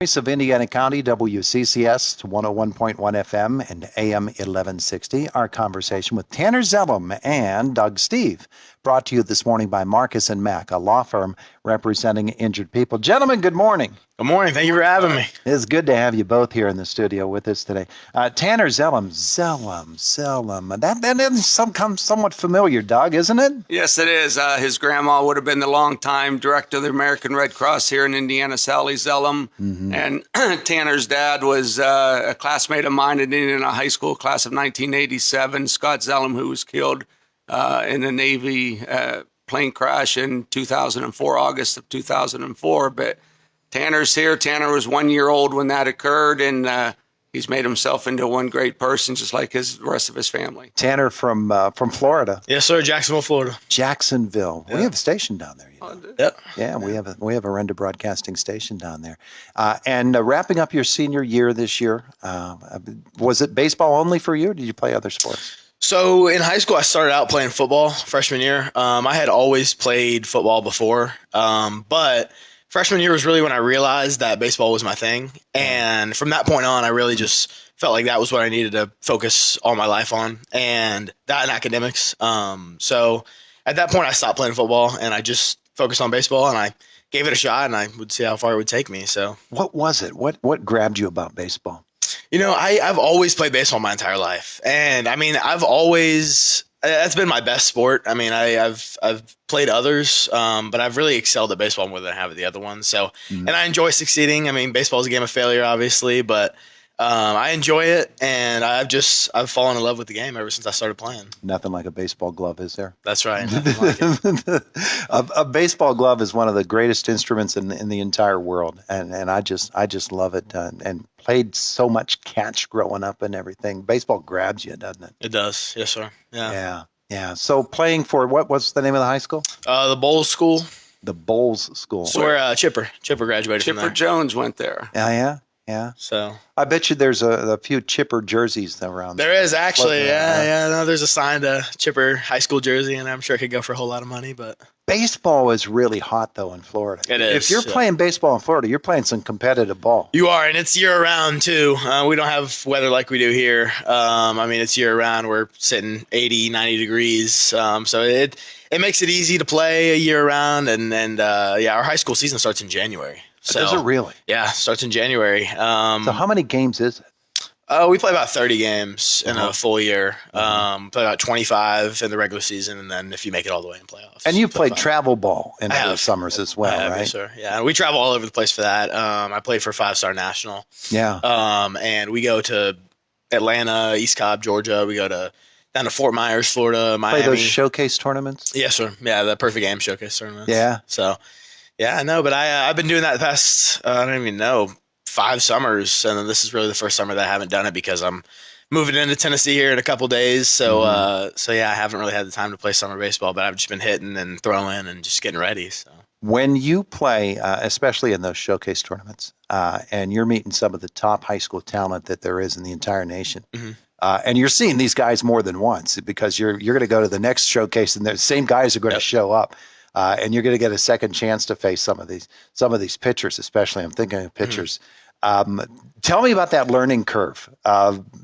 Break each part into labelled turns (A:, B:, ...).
A: Voice of Indiana County, WCCS 101.1 FM and AM 1160. Our conversation with Tanner Zellem and Doug Steve, brought to you this morning by Marcus and Mack, a law firm representing injured people. Gentlemen, good morning.
B: Good morning. Thank you for having me.
A: It's good to have you both here in the studio with us today. Tanner Zellem. That is somewhat familiar, Doug, isn't it?
C: Yes, it is. His grandma would have been the longtime director of the American Red Cross here in Indiana, Sally Zellem. Mm-hmm. And Tanner's dad was a classmate of mine in Indiana High School, class of 1987, Scott Zellem, who was killed in a Navy plane crash in 2004, August of 2004. But Tanner's here. Tanner was 1 year old when that occurred, and he's made himself into one great person, just like the rest of his family.
A: Tanner from Florida.
B: Yes, sir. Jacksonville, Florida.
A: Jacksonville. Yeah. We have a station down there.
B: Yep.
A: Yeah, we have a Renda Broadcasting station down there. And wrapping up your senior year this year, was it baseball only for you, or did you play other sports?
B: So in high school, I started out playing football freshman year. I had always played football before, but freshman year was really when I realized that baseball was my thing. And from that point on, I really just felt like that was what I needed to focus all my life on, and that and academics. So at that point, I stopped playing football and I just focused on baseball, and I gave it a shot, and I would see how far it would take me. So
A: what was it? What grabbed you about baseball?
B: You know, I've always played baseball my entire life. And I mean, that's been my best sport. I mean, I've played others, but I've really excelled at baseball more than I have at the other ones. So, and I enjoy succeeding. I mean, baseball is a game of failure, obviously, but I enjoy it, and I've fallen in love with the game ever since I started playing.
A: Nothing like a baseball glove, is there?
B: That's right. Nothing like it.
A: A baseball glove is one of the greatest instruments in the entire world, and I just love it. And played so much catch growing up and everything. Baseball grabs you, doesn't it?
B: It does. Yes, sir. Yeah.
A: Yeah. So playing for what's the name of the high school?
B: The Bowles School.
A: The Bowles School.
B: So where Chipper graduated from there.
C: Chipper Jones went there.
A: Yeah.
B: So
A: I bet you there's a few Chipper jerseys around there.
B: There is actually. No, there's a signed Chipper high school jersey, and I'm sure it could go for a whole lot of money. But
A: baseball is really hot though in Florida.
B: It is.
A: If you're playing baseball in Florida, you're playing some competitive ball.
B: You are, and it's year round too. We don't have weather like we do here. I mean, it's year round. We're sitting 80, 90 degrees. So it makes it easy to play a year round, and our high school season starts in January. So,
A: does it really?
B: Yeah, starts in January.
A: So how many games is it?
B: We play about 30 games in a full year. Play about 25 in the regular season, and then if you make it all the way in playoffs.
A: And you played travel ball in other summers as well, right?
B: Yes, sir. Yeah, we travel all over the place for that. I played for 5-Star National.
A: Yeah.
B: And we go to Atlanta, East Cobb, Georgia. We go down to Fort Myers, Florida, Miami.
A: Play those showcase tournaments?
B: Yes, sir. Yeah, the Perfect Game showcase tournaments.
A: Yeah.
B: So, yeah, I know, but I've been doing that the past, I don't even know, 5 summers, and this is really the first summer that I haven't done it because I'm moving into Tennessee here in a couple days. So, I haven't really had the time to play summer baseball, but I've just been hitting and throwing and just getting ready. So,
A: when you play, especially in those showcase tournaments, and you're meeting some of the top high school talent that there is in the entire nation, and you're seeing these guys more than once because you're going to go to the next showcase, and the same guys are going to show up. And you're going to get a second chance to face some of these pitchers, especially. I'm thinking of pitchers. Tell me about that learning curve,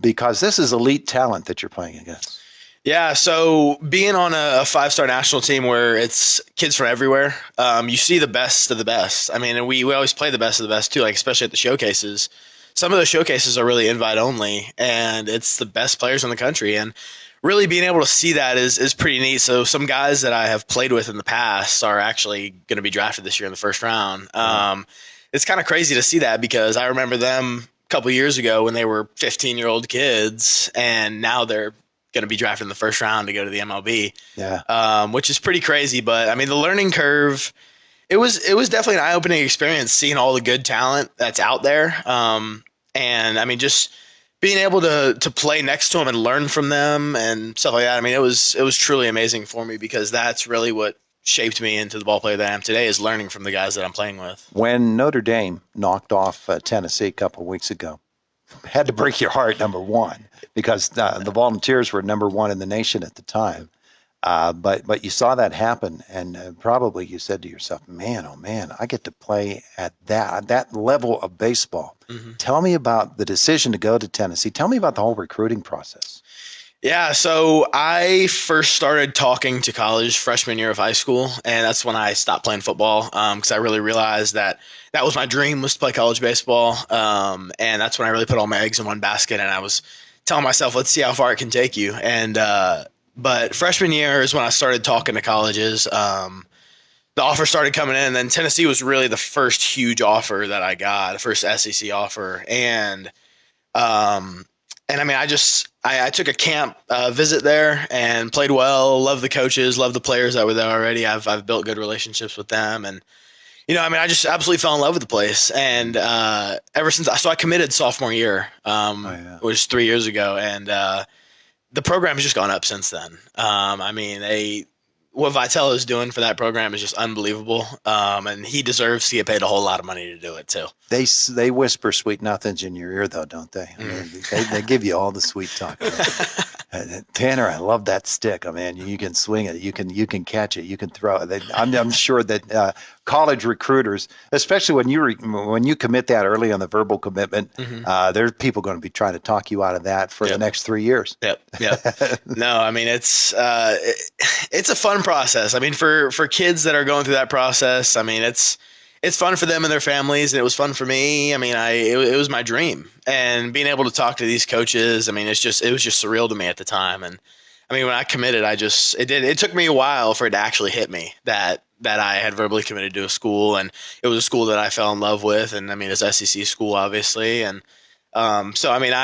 A: because this is elite talent that you're playing against.
B: Yeah, so being on a 5-Star National team where it's kids from everywhere, you see the best of the best. I mean, and we always play the best of the best too, like especially at the showcases. Some of the showcases are really invite only, and it's the best players in the country. And really being able to see that is pretty neat. So some guys that I have played with in the past are actually going to be drafted this year in the first round. It's kind of crazy to see that because I remember them a couple of years ago when they were 15-year-old kids, and now they're going to be drafted in the first round to go to the MLB. Yeah. Which is pretty crazy. But I mean, the learning curve, it was definitely an eye-opening experience seeing all the good talent that's out there. And I mean, just being able to play next to them and learn from them and stuff like that. I mean, it was truly amazing for me because that's really what shaped me into the ball player that I am today, is learning from the guys that I'm playing with.
A: When Notre Dame knocked off Tennessee a couple of weeks ago, had to break your heart, number one, because the Volunteers were number one in the nation at the time. But you saw that happen, and probably you said to yourself, "Man, oh man, I get to play at that level of baseball." Tell me about the decision to go to Tennessee. Tell me about the whole recruiting process.
B: Yeah, so I first started talking to college freshman year of high school, and that's when I stopped playing football because I really realized that was my dream, was to play college baseball, and that's when I really put all my eggs in one basket, and I was telling myself, let's see how far it can take you. And but freshman year is when I started talking to colleges. The offer started coming in, and then Tennessee was really the first huge offer that I got, the first SEC offer, and I mean, I took a camp visit there and played well. Loved the coaches, loved the players that were there already. I've built good relationships with them, and I mean, I just absolutely fell in love with the place. And ever since, I committed sophomore year, which was 3 years ago, and the program has just gone up since then. I mean, what Vitale is doing for that program is just unbelievable, and he deserves to get paid a whole lot of money to do it too.
A: They whisper sweet nothings in your ear, though, don't they? I mean, they give you all the sweet talk. Tanner, I love that stick. I mean, you can swing it, you can catch it, you can throw it. I'm sure that college recruiters, especially when you commit that early on the verbal commitment, there's people going to be trying to talk you out of that for the next 3 years.
B: Yep. No, I mean, it's a fun process. I mean, for kids that are going through that process, I mean, it's fun for them and their families, and it was fun for me. I mean, it was my dream, and being able to talk to these coaches, I mean, it was just surreal to me at the time. And I mean, when I committed, it took me a while for it to actually hit me that I had verbally committed to a school, and it was a school that I fell in love with, and I mean, it's SEC school, obviously, and so I mean,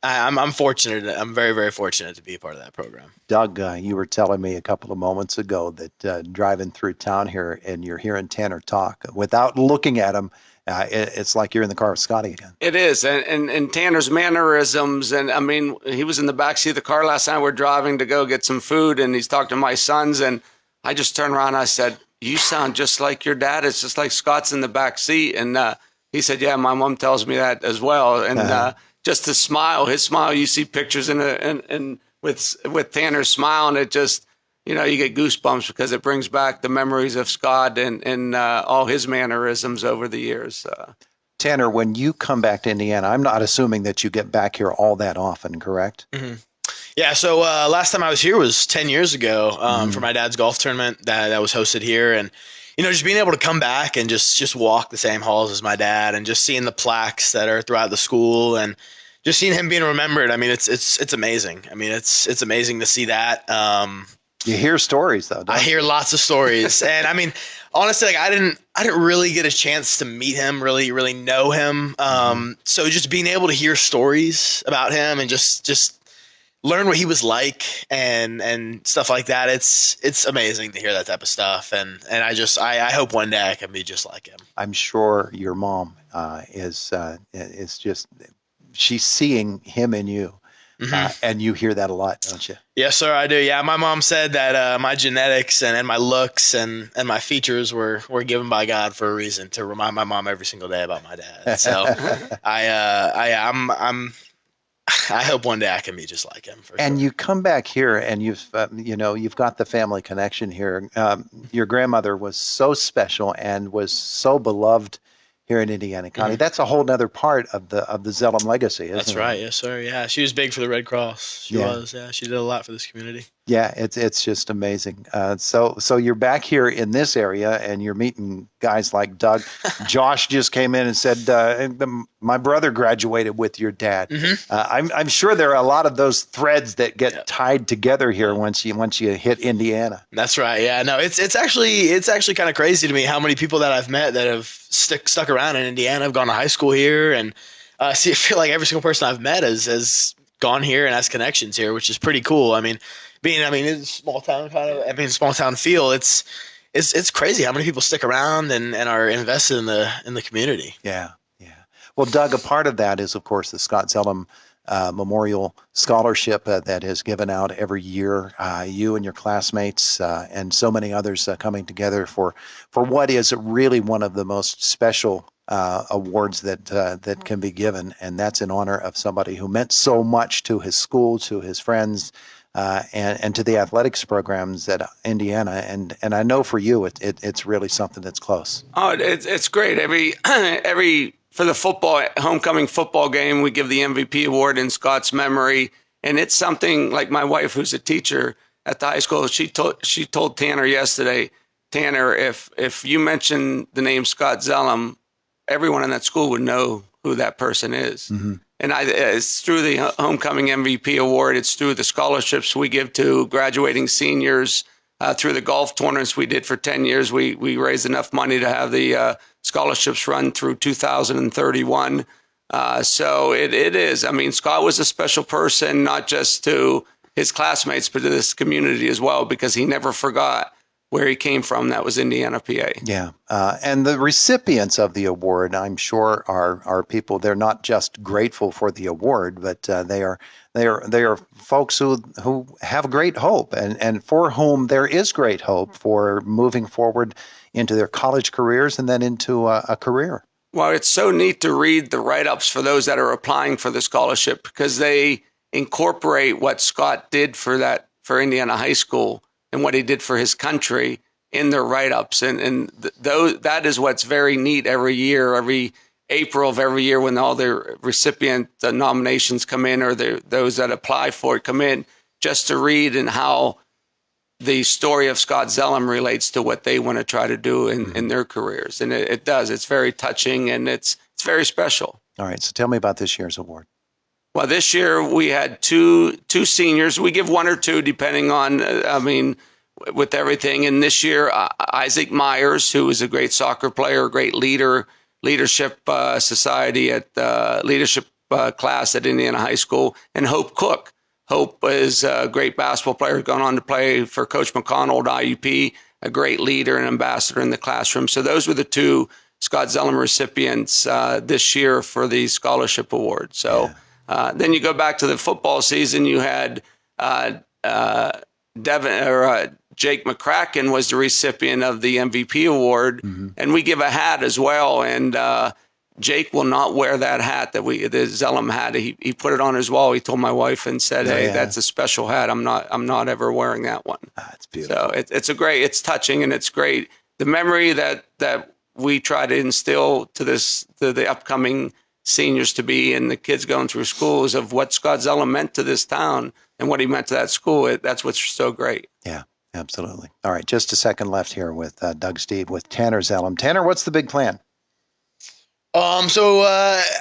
B: I'm fortunate. I'm very, very fortunate to be a part of that program.
A: Doug, you were telling me a couple of moments ago that driving through town here and you're hearing Tanner talk without looking at him, it's like you're in the car with Scotty again.
C: It is, and Tanner's mannerisms, and I mean, he was in the backseat of the car last night. We're driving to go get some food, and he's talking to my sons, and I just turned around and I said, "You sound just like your dad. It's just like Scott's in the back seat." And he said, "Yeah, my mom tells me that as well." And just his smile, you see pictures and with Tanner's smile, and it just, you get goosebumps because it brings back the memories of Scott and all his mannerisms over the years.
A: Tanner, when you come back to Indiana, I'm not assuming that you get back here all that often, correct?
B: Mm-hmm. Yeah, so last time I was here was 10 years ago for my dad's golf tournament that was hosted here, and just being able to come back and just walk the same halls as my dad, and just seeing the plaques that are throughout the school, and just seeing him being remembered. I mean, it's amazing. I mean, it's amazing to see that.
A: You hear stories though.
B: I hear lots of stories, and I mean, honestly, like I didn't really get a chance to meet him, really know him. So just being able to hear stories about him and just learn what he was like and stuff like that. It's amazing to hear that type of stuff. And I hope one day I can be just like him.
A: I'm sure your mom is just, she's seeing him in you. And you hear that a lot, don't you?
B: Yes, sir, I do. Yeah, my mom said that my genetics and my looks and my features were given by God for a reason, to remind my mom every single day about my dad. So I hope one day I can be just like him.
A: And you come back here, and you've got the family connection here. Your grandmother was so special and was so beloved here in Indiana County. That's a whole nother part of the Zellem legacy, isn't it?
B: That's right. Yes, sir. Yeah, she was big for the Red Cross. She was. Yeah, she did a lot for this community.
A: Yeah, it's just amazing. So you're back here in this area, and you're meeting guys like Doug. Josh just came in and said, "My brother graduated with your dad." I'm sure there are a lot of those threads that get tied together here once you hit Indiana.
B: That's right. Yeah. No, it's actually kind of crazy to me how many people that I've met that have stuck around in Indiana, have gone to high school here, and I feel like every single person I've met has gone here and has connections here, which is pretty cool. I mean, it's a small town small town feel. It's crazy how many people stick around and are invested in the community.
A: Yeah. Well, Doug, a part of that is, of course, the Scott Zellem Memorial Scholarship that is given out every year. You and your classmates and so many others coming together for what is really one of the most special awards that can be given, and that's in honor of somebody who meant so much to his school, to his friends, and to the athletics programs at Indiana. And I know for you, it's really something that's close.
C: Oh, it's great. Every for the homecoming football game, we give the MVP award in Scott's memory, and it's something like my wife, who's a teacher at the high school. She told Tanner yesterday, Tanner, if you mention the name Scott Zellem, everyone in that school would know who that person is. Mm-hmm. And it's through the homecoming MVP award. It's through the scholarships we give to graduating seniors. Through the golf tournaments we did for 10 years, we raised enough money to have the scholarships run through 2031. So it is. I mean, Scott was a special person, not just to his classmates, but to this community as well, because he never forgot where he came from. That was Indiana, PA.
A: Yeah. And the recipients of the award, I'm sure, are people. They're not just grateful for the award, but they are folks who have great hope and for whom there is great hope for moving forward into their college careers and then into a career.
C: Well, it's so neat to read the write-ups for those that are applying for the scholarship, because they incorporate what Scott did for Indiana High School and what he did for his country in their write-ups. That is what's very neat every year, every April of every year, when all the recipient nominations come in, or those that apply for it come in, just to read and how the story of Scott Zellem relates to what they want to try to do in their careers. And it does. It's very touching, and it's very special.
A: All right. So tell me about this year's award.
C: Well, this year we had two seniors. We give one or two depending on, with everything. And this year, Isaac Myers, who is a great soccer player, a great leadership society at leadership class at Indiana High School, and Hope Cook. Hope is a great basketball player, gone on to play for Coach McConnell at IUP, a great leader and ambassador in the classroom. So those were the two Scott Zellem recipients this year for the scholarship award. So. Yeah. Then you go back to the football season. You had Jake McCracken was the recipient of the MVP award, and we give a hat as well. And Jake will not wear that hat the Zellem hat. He put it on his wall. He told my wife and said, "Hey, that's a special hat. I'm not ever wearing that one."
A: It's beautiful.
C: So it's touching, and it's great. The memory that we try to instill to the upcoming seniors to be, and the kids going through schools, of what Scott Zellem meant to this town and what he meant to that school. That's what's so great.
A: Yeah, absolutely. All right, just a second left here with Doug Steve with Tanner Zellem. Tanner, what's the big plan?
B: So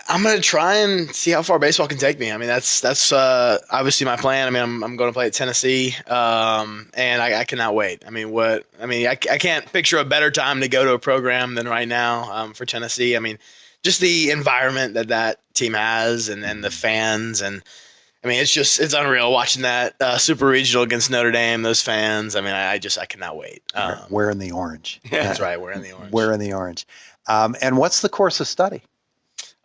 B: I'm gonna try and see how far baseball can take me. I mean, that's obviously my plan. I mean, I'm going to play at Tennessee, and I cannot wait. I can't picture a better time to go to a program than right now for Tennessee. I mean, just the environment that team has, and the fans, and I mean, it's unreal watching that super regional against Notre Dame. Those fans. I mean, I cannot wait.
A: We're in the orange.
B: Yeah, that's right. We're in the orange.
A: We're in the orange. And what's the course of study?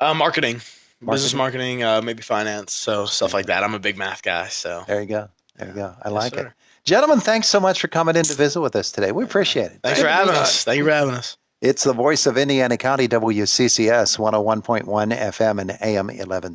B: Marketing, business marketing, maybe finance, so stuff like that. I'm a big math guy, so
A: there you go. I like it. Gentlemen, thanks so much for coming in to visit with us today. We appreciate it.
B: Thanks for having us. Thank you for having us.
A: It's the voice of Indiana County, WCCS 101.1 FM and AM 11.